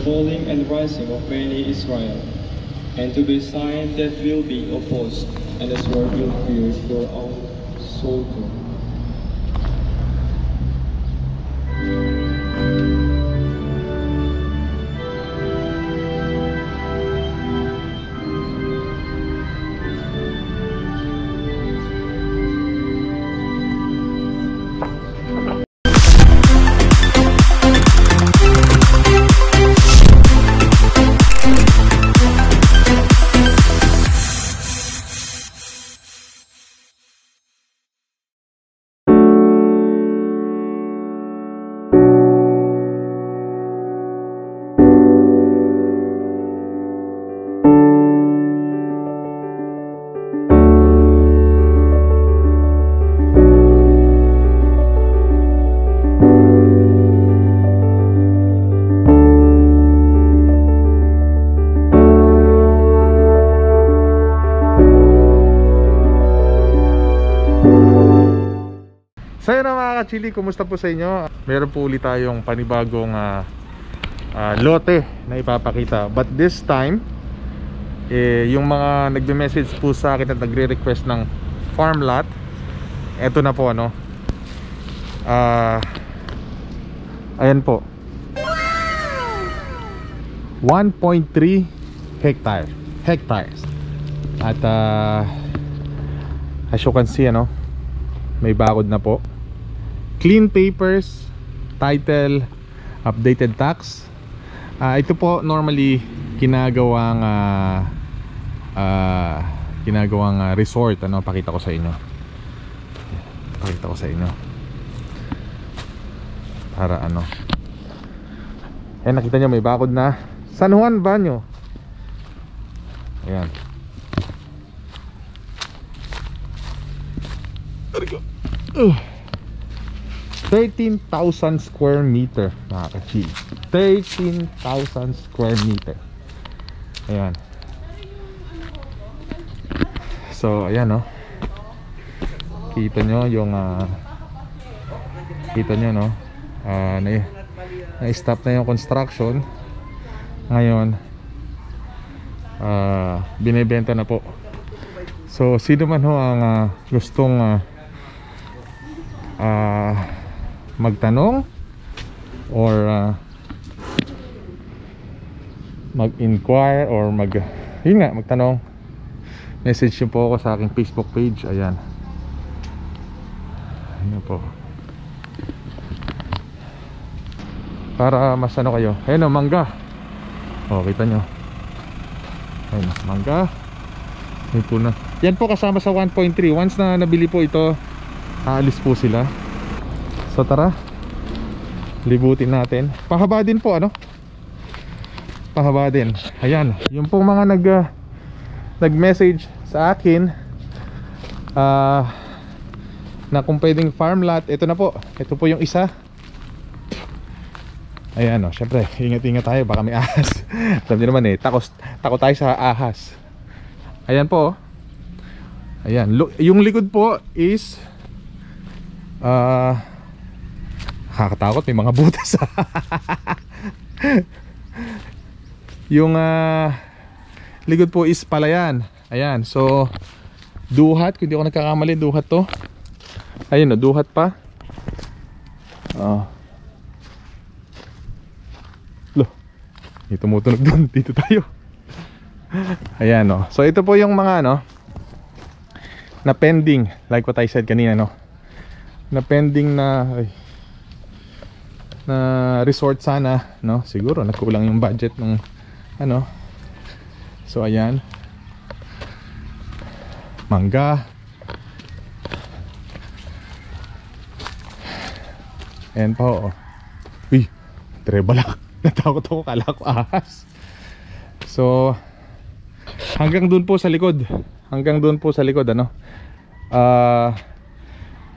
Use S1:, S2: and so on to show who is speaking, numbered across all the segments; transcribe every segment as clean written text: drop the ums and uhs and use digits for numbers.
S1: falling and rising of many Israel, and to the sign that will be opposed, and the sword will pierce your own soul too.
S2: So yun mga ka-chili, kumusta po sa inyo? Meron po ulit tayong panibagong lote na ipapakita. But this time, yung mga nagbe-message po sa akin at nagre-request ng farm lot, eto na po ano. Ayan po, 1.3 hectares. At as you can see, ano, may bakod na po. Clean papers, title, updated tax. Ito po normally ginagawang resort, ano, pakita ko sa inyo. Para ano. Nakita nyo may bakod na San Juan Banyo. Ayan. There we go. 13,000 square meter mga ka-chili. 13,000 square meter. Ayan. So ayan, no. Kita nyo yung kita nyo, no. Na-stop na yung construction. Ngayon binibenta na po. So sino man ho ang gustong magtanong or mag-inquire or magtanong, message nyo po ako sa aking Facebook page. Ayan. Ayan po, para mas ano kayo. Ayan o, mangga. O, kita nyo. Ayan, mangga. Ayan po na. Yan po kasama sa 1.3. Once na nabili po ito, aalis po sila. So tara, libutin natin. Pahaba din po, ano? Pahaba din. Ayan, yung pong mga nag-message sa akin na kung pwedeng farm lot, ito na po. Ito po yung isa. Ayan, o, syempre, ingat-ingat tayo, baka may ahas. Alam niyo naman takot tayo sa ahas. Ayan po. Ayan, yung likod po is nakakatakot, may mga butas. Yung likod po is palayan. Ayan, so duhat, kung di ako nagkakamali, duhat to. Ayun, no, duhat pa. May tumutunog doon, dito tayo. Ayan, no. So ito po yung mga na pending, like what I said kanina, no. Na pending na resort sana, no. Siguro nagkulang yung budget ng so ayan, mangga. Ayan po. Uy, trebalak. Natakot ako, kala ko ahas. So hanggang doon po sa likod. Hanggang doon po sa likod, ano.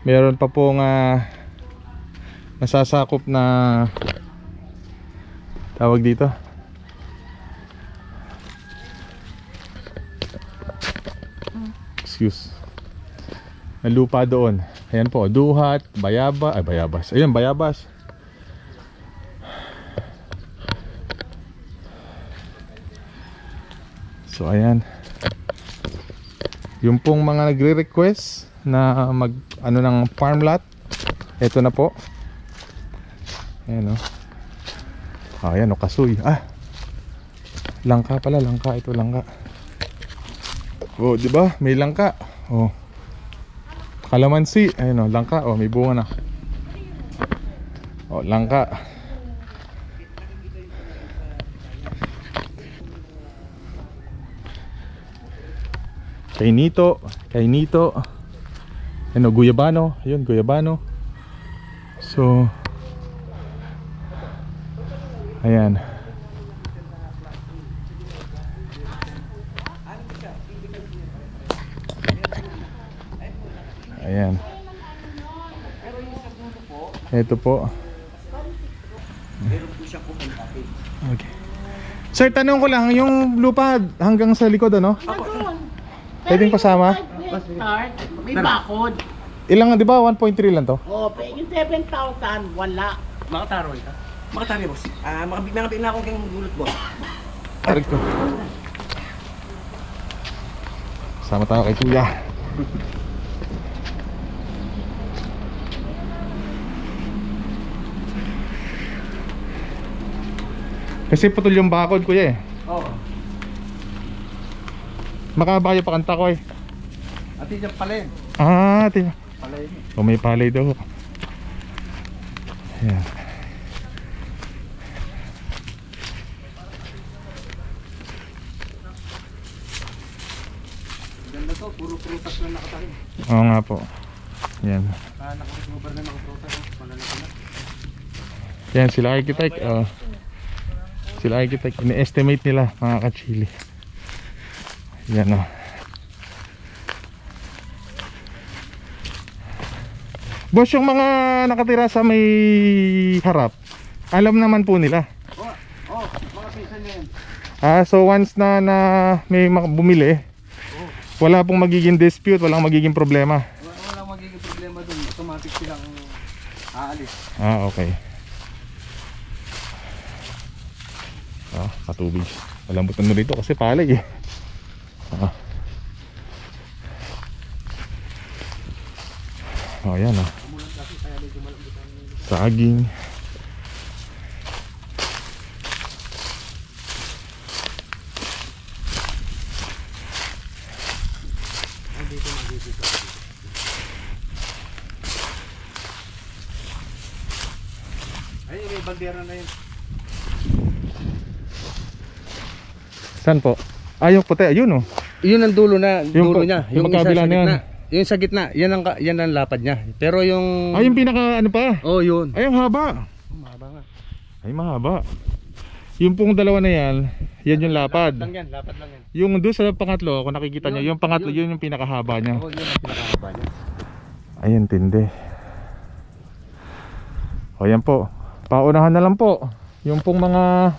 S2: Meron pa pong nasasakop na tawag dito. Excuse. Na lupa doon. Ayan po, duhat, bayabas. Ayun, bayabas. So ayan. Yung pong mga nagre-request na mag ano ng farm lot, ito na po. Ayan o. Ayan o, kasuy. Langka pala, langka. Ito langka. Oh, di ba? May langka. Oh. Kalamansi. Ayan o, langka. Oh, may bunga na. Oh, langka. Kainito. Ayan o, guyabano. Ayun, guyabano. So ayan. Ayan. Ito po. Okay. Sir, tanong ko lang, yung lupa hanggang sa likod ano? Pwedeng pasama?
S3: May bakod.
S2: Ilang, di ba 1.3 lang to?
S3: Yung 7,000, wala.
S4: Makataro ito. Makataro, boss. Mga na akong kayong gulot, boss.
S2: Tarik ko. Sama tayo kay kuya. Kasi putol yung bakod kuya eh.
S4: Oo.
S2: Makaba kayo pakanta ko eh.
S4: Ati dyan pala yun.
S2: Tingnan.
S4: Palay.
S2: O may palay daw. Ayan.
S4: Ganda to, puro prutas na nakatahin.
S2: Oo nga po. Yan.
S4: Nakasubar na nakaprutas. Malalaki na.
S2: Yan sila architect. Sila architect. Ini-estimate nila mga ka-chili. Yan o. Boss, yung mga nakatira sa may harap, alam naman po nila.
S4: Mga pisa niya yan.
S2: So once na may bumili, wala pong magiging dispute, walang magiging problema.
S4: Walang magiging problema dun. Automatic silang aalis.
S2: Okay. Patubig. Malambot na rito kasi palay eh. Ayan saging.
S4: Ay, may bandera na yun.
S2: Saan po? Yung puti, ayun oh.
S4: Yun ang dulo na,
S2: Yung
S4: dulo niya.
S2: yung
S4: isa
S2: magkabila
S4: sa
S2: na yan.
S4: gitna. Yung sa gitna, yan ang lapad niya. Pero yung...
S2: Yung pinaka ano pa?
S4: yun.
S2: Ay, ang haba.
S4: Mahaba nga.
S2: Ay, mahaba. Yung pong dalawa na yan yung lapad.
S4: Lapad lang yan.
S2: Yung doon sa pangatlo, kung nakikita nyo, yung pangatlo, yun yung pinakahaba niya.
S4: Yun ang pinakahaba niya.
S2: Ayun, tindi. O yan po. Paunahan na lang po. Yung pong mga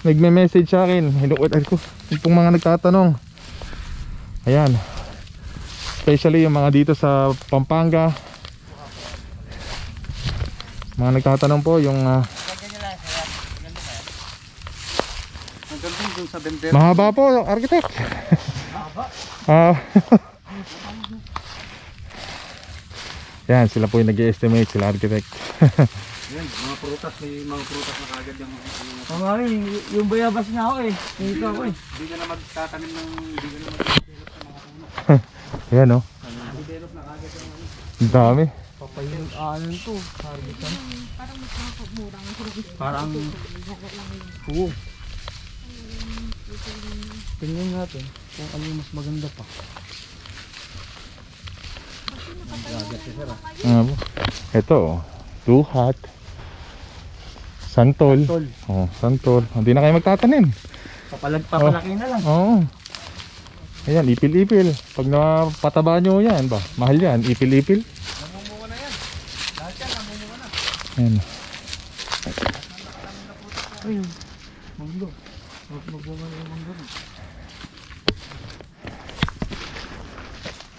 S2: nagme-message sa akin, yung pong mga nagtatanong. Ayan. Especially yung mga dito sa Pampanga. Mga nagtatanong po yung
S4: Hanggang dun sa bender.
S2: mahaba po, architect. Mahaba? Yan, sila po yung nag-i-estimate, sila architect.
S4: Yan, mga prutas, may mga prutas na kagad yung...
S3: Yung bayabas nga ako eh. Dito ako eh.
S4: Hindi ka na magtatanim ng... Hindi ka na mag-develop sa mga puno.
S2: Ayan o.
S4: Develop na kagad yung...
S2: Ang dami.
S3: Papayun, to. Parang Oo. Tingnan natin kung ano yung mas maganda pa.
S2: Ito oh. Duhat. Santol. Santol. Hindi na kayo magtatanim.
S3: Papalaki na lang.
S2: Oo. Ayan, ipil-ipil. Pag napataba nyo yan ba? Mahal yan, ipil-ipil.
S4: Namumunga na yan. Lahat yan, namumunga na.
S2: Ayan.
S3: Ayun. Manggo. Magbunga na yung manggo.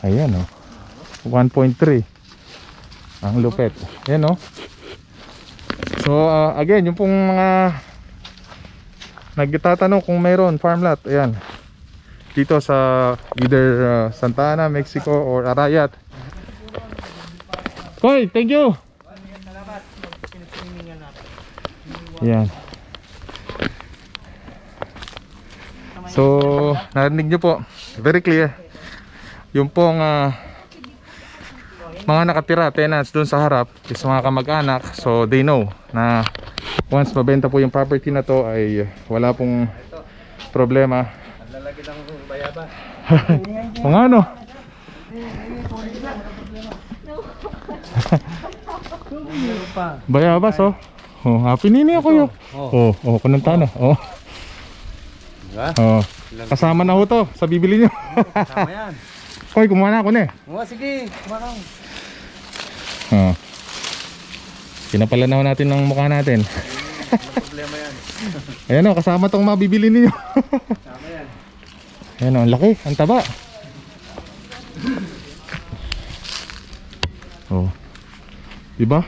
S2: Ayan oh. 1.3. Ang lupet. Ayan oh. So again, yung pong mga nagtatanong kung mayroon farm lot, ayan. dito sa either Santa Ana, Mexico or Arayat. Koy, thank you. Yan. So, narinig nyo po, very clear. Yung pong mga nakatira, tenants doon sa harap is mga kamag-anak. So, they know na once mabenta po yung property na to ay wala pong problema.
S4: Lalaki ng bayaba.
S2: Kung ano. Bayabas oh. Oh, happy nini ako yo. Oh, kunanta na. Oh.
S4: Diba?
S2: Oh. Kasama na ho to sa bibili nyo.
S4: Tama yan.
S2: Koy, kumuha na ako na eh.
S4: Oo, sige. Kumarang.
S2: Oh. Pinapala na ho natin ng mukha natin.
S4: Problema yan.
S2: Ayan o, kasama tong mabibili ninyo.
S4: Tama yan.
S2: Ayan o, ang laki, ang taba. Oh. Diba?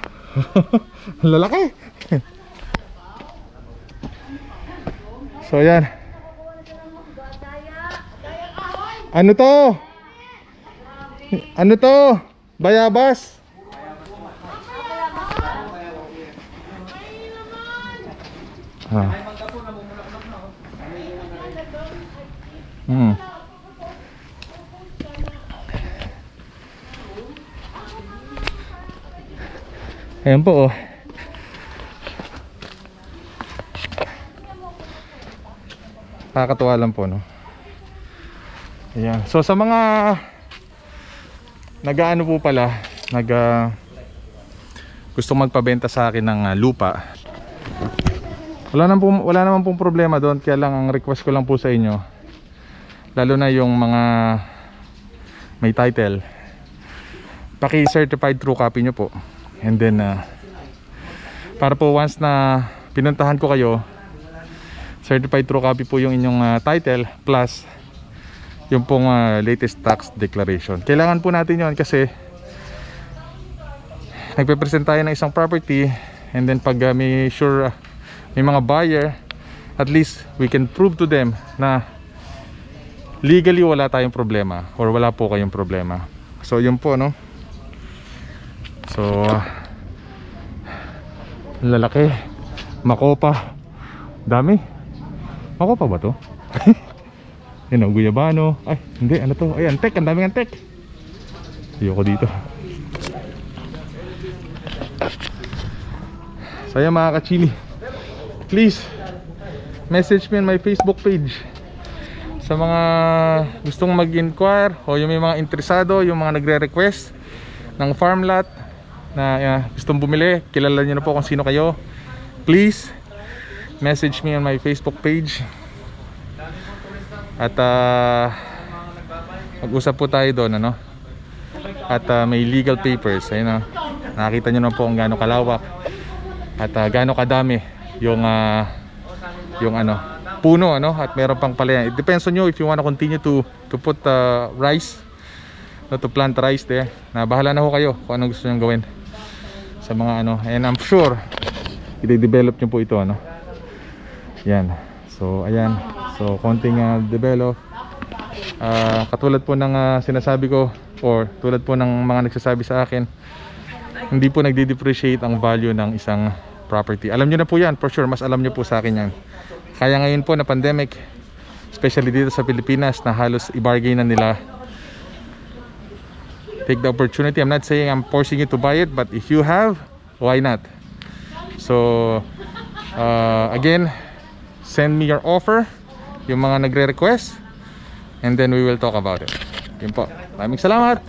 S2: Ang lalaki. So ayan. Ano to? Ano to? Bayabas. Ah. Ayan po oh. Nakakatuwa lang po no. Ayan. So sa mga nag-aano po pala, gusto magpabenta sa akin ng lupa. Wala naman pong problema doon, kaya lang ang request ko lang po sa inyo, lalo na yung mga may title, paki-certified true copy nyo po. And then para po once na pinuntahan ko kayo, certified true copy po yung inyong title plus yung pong latest tax declaration. Kailangan po natin yon kasi nagpe-present tayo ng isang property, and then pag may mga buyer, at least we can prove to them na legally wala tayong problema or wala po kayong problema. So yun po no. So lalaki, makopa, dami. Makopa ba to? Yan o, guyabano. Ay, hindi, ano to? Ay, antek, ang daming antek. Ayoko dito. So ayan mga kachili, please message me on my Facebook page sa mga gustong mag-inquire o yung may mga interesado, yung mga nagre-request ng farm lot na gustong bumili. Kilala niyo na po kung sino kayo. Please message me on my Facebook page at mag-usap po tayo doon ano. At may legal papers. Ayun, nakita nyo na po kung gaano kalawak at gaano kadami yung puno ano, at meron pang pala yan. It depends on you if you want to continue to put rice, to plant rice there. Na bahala na ho kayo kung ano gusto nyo gawin sa mga ano, and I'm sure i-develop nyo po ito ano. Yan. So ayan, so konting develop, katulad po ng sinasabi ko, or tulad po ng mga nagsasabi sa akin, hindi po nagde-depreciate ang value ng isang property. Alam nyo na po yan, for sure, mas alam nyo po sa akin yan. Kaya ngayon po na pandemic, especially dito sa Pilipinas, na halos i-bargain na nila. Take the opportunity. I'm not saying I'm forcing you to buy it, but if you have, why not? So again, send me your offer, yung mga nagre-request, and then we will talk about it. Yun po. Maraming salamat.